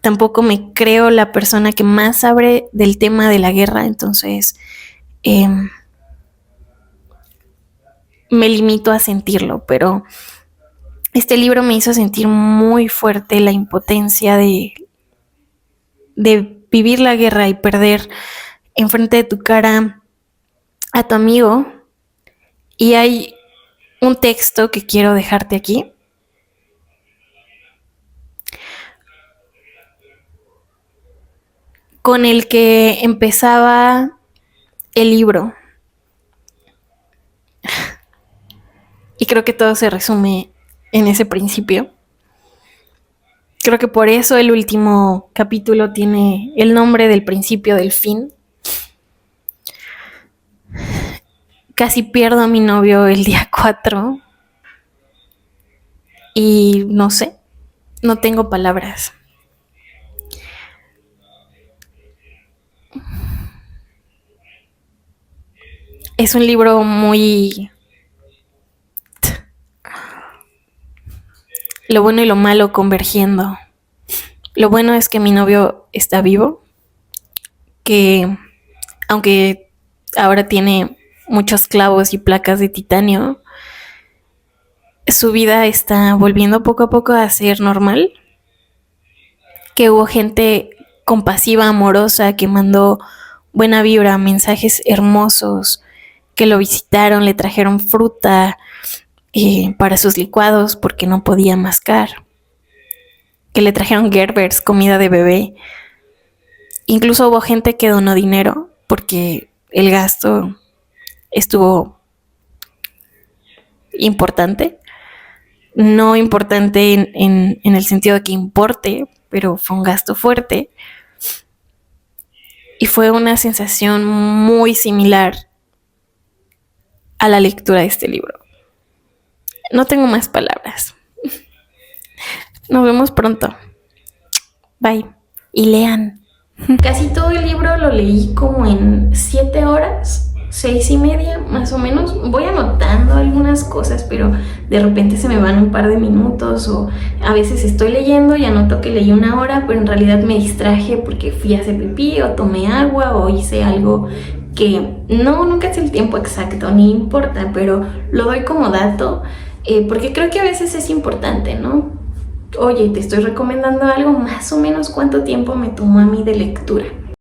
A: Tampoco me creo la persona que más sabe del tema de la guerra, entonces me limito a sentirlo, pero este libro me hizo sentir muy fuerte la impotencia de vivir la guerra y perder enfrente de tu cara a tu amigo. Y hay un texto que quiero dejarte aquí. Con el que empezaba el libro. Y creo que todo se resume en ese principio. Creo que por eso el último capítulo tiene el nombre del principio del fin. Casi pierdo a mi novio el día 4 y no sé, no tengo palabras. Es un libro muy... Lo bueno y lo malo convergiendo. Lo bueno es que mi novio está vivo, que aunque ahora tiene muchos clavos y placas de titanio, su vida está volviendo poco a poco a ser normal, que hubo gente compasiva, amorosa, que mandó buena vibra, mensajes hermosos, que lo visitaron, le trajeron fruta para sus licuados porque no podía mascar, que le trajeron Gerbers, comida de bebé. Incluso hubo gente que donó dinero porque el gasto estuvo importante. No importante en el sentido de que importe, pero fue un gasto fuerte. Y fue una sensación muy similar a la lectura de este libro. No tengo más palabras. Nos vemos pronto. Bye. Y lean. Casi todo el libro lo leí como en 7 horas, 6:30 más o menos. Voy anotando algunas cosas, pero de repente se me van un par de minutos, o a veces estoy leyendo y anoto que leí 1 hora, pero en realidad me distraje porque fui a hacer pipí o tomé agua o hice algo que nunca es el tiempo exacto, ni importa, pero lo doy como dato porque creo que a veces es importante, ¿no? Oye, te estoy recomendando algo, más o menos cuánto tiempo me tomó a mí de lectura.